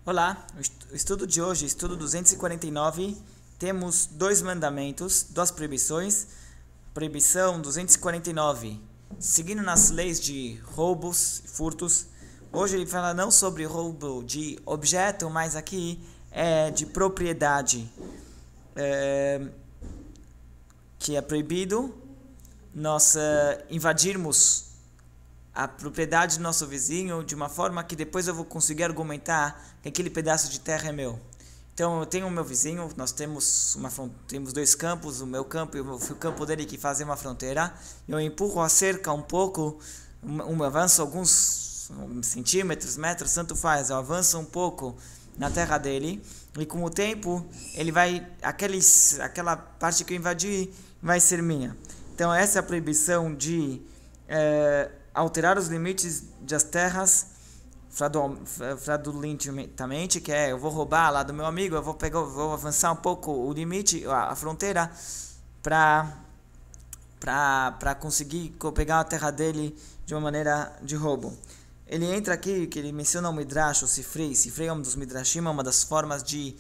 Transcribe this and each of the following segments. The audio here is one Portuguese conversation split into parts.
Olá, o estudo de hoje, estudo 249, temos dois mandamentos, duas proibições. Proibição 249, seguindo nas leis de roubos e furtos. Hoje ele fala não sobre roubo de objeto, mas aqui é de propriedade, que é proibido nós invadirmos a propriedade do nosso vizinho de uma forma que depois eu vou conseguir argumentar que aquele pedaço de terra é meu. Então eu tenho o meu vizinho, nós temos dois campos, o meu campo e o campo dele que fazem uma fronteira. Eu empurro a cerca um pouco, avanço alguns centímetros, metros, tanto faz, eu avanço um pouco na terra dele e com o tempo ele vai, aquela parte que eu invadi vai ser minha. Então essa é a proibição de alterar os limites das terras fraudulentamente, que é eu vou roubar lá do meu amigo, eu vou avançar um pouco o limite, a fronteira, para conseguir pegar a terra dele de uma maneira de roubo. Ele entra aqui, que ele menciona o Midrash, o Sifrei. Sifrei é um dos Midrashim, uma das formas de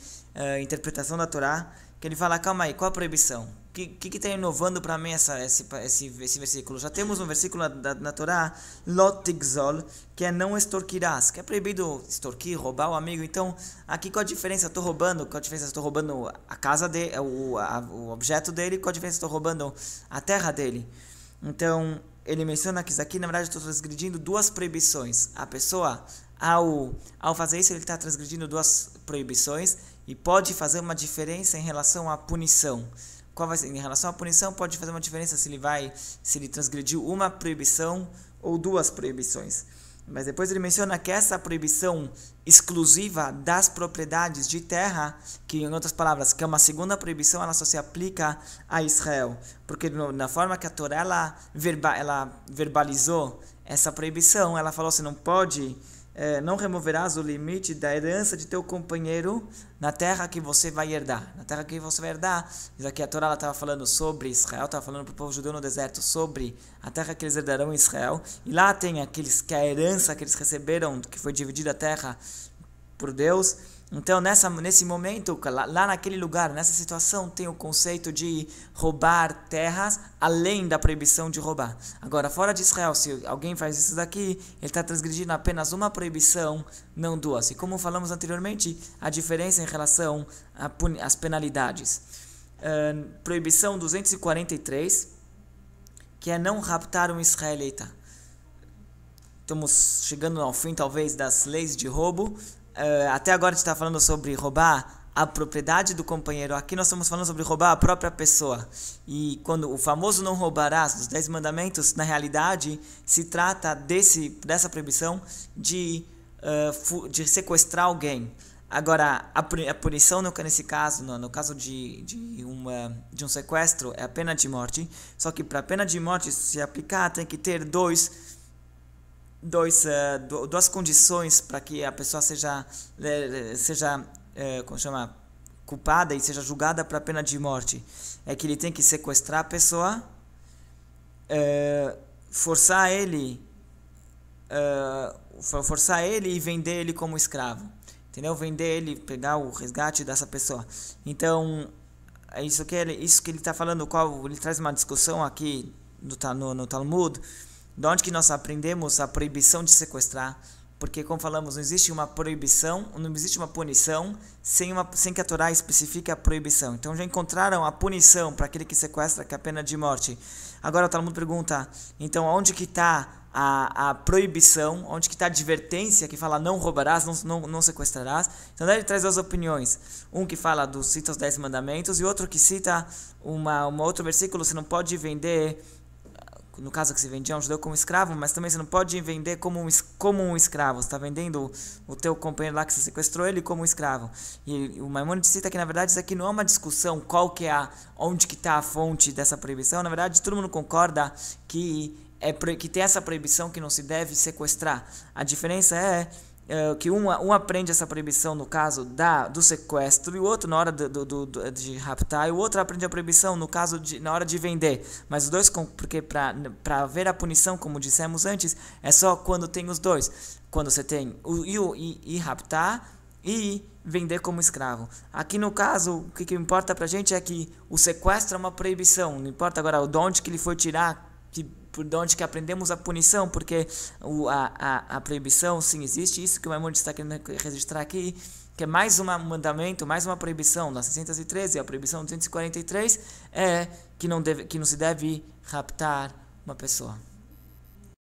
interpretação da Torá, que ele fala, calma aí, qual a proibição? O que está inovando para mim esse versículo? Já temos um versículo na Torá, Lot Tigzol, que é não extorquirás, que é proibido extorquir, roubar o amigo. Então, aqui qual a diferença? Eu estou roubando, qual a diferença? Eu estou roubando a casa dele, o objeto dele, qual a diferença? Eu estou roubando a terra dele. Então, ele menciona que isso aqui, na verdade, estou transgredindo duas proibições. A pessoa, ao fazer isso, ele está transgredindo duas proibições e pode fazer uma diferença em relação à punição. Qual vai ser? Em relação à punição, pode fazer uma diferença se ele transgrediu uma proibição ou duas proibições. Mas depois ele menciona que essa proibição exclusiva das propriedades de terra, que em outras palavras, que é uma segunda proibição, ela só se aplica a Israel. Porque na forma que a Torá ela verbalizou essa proibição, ela falou assim, não pode, não removerás o limite da herança de teu companheiro na terra que você vai herdar. Na terra que você vai herdar, isso aqui a Torá estava falando sobre Israel, estava falando para o povo judeu no deserto sobre a terra que eles herdarão em Israel. E lá tem que a herança que eles receberam, que foi dividida a terra por Deus. Então, nesse momento, lá naquele lugar, nessa situação, tem o conceito de roubar terras, além da proibição de roubar. Agora, fora de Israel, se alguém faz isso daqui, ele está transgredindo apenas uma proibição, não duas. E como falamos anteriormente, a diferença em relação às penalidades. Proibição 243, que é não raptar um israelita. Estamos chegando ao fim, talvez, das leis de roubo. Até agora a gente está falando sobre roubar a propriedade do companheiro. Aqui nós estamos falando sobre roubar a própria pessoa. E quando o famoso não roubarás dos 10 mandamentos, na realidade se trata dessa proibição de sequestrar alguém. Agora, a punição nesse caso, no caso de um sequestro, é a pena de morte. Só que para a pena de morte se aplicar, tem que ter duas condições para que a pessoa seja culpada e seja julgada para a pena de morte. É que ele tem que sequestrar a pessoa, forçar ele e vender ele como escravo. Entendeu? Vender ele, pegar o resgate dessa pessoa. Então, é isso que ele está falando, ele traz uma discussão aqui no Talmud, de onde que nós aprendemos a proibição de sequestrar, porque como falamos, não existe uma proibição, não existe uma punição sem que a Torá especifique a proibição. Então já encontraram a punição para aquele que sequestra, que é a pena de morte. Agora o Talmud pergunta, então onde que está a proibição, onde que está a advertência que fala não roubarás, não sequestrarás? Então daí ele traz duas opiniões, um que fala cita os 10 mandamentos e outro que cita um outro versículo, você não pode vender, no caso que se vendia um judeu como escravo, mas também você não pode vender como um escravo. Você está vendendo o teu companheiro lá que você sequestrou ele como um escravo. E o Maimônides cita que na verdade isso aqui não é uma discussão onde que está a fonte dessa proibição. Na verdade todo mundo concorda que tem essa proibição que não se deve sequestrar. A diferença é que um aprende essa proibição no caso do sequestro e o outro na hora de raptar, e o outro aprende a proibição no caso na hora de vender. Mas os dois, porque para haver a punição, como dissemos antes, é só quando tem os dois. Quando você tem raptar e vender como escravo. Aqui no caso, o que importa pra gente é que o sequestro é uma proibição. Não importa agora de onde que ele foi tirar, de onde que aprendemos a punição, porque a proibição sim existe. Isso que o Maimonides está querendo registrar aqui, que é mais um mandamento, mais uma proibição. Na 613, a proibição 243 é que não se deve raptar uma pessoa.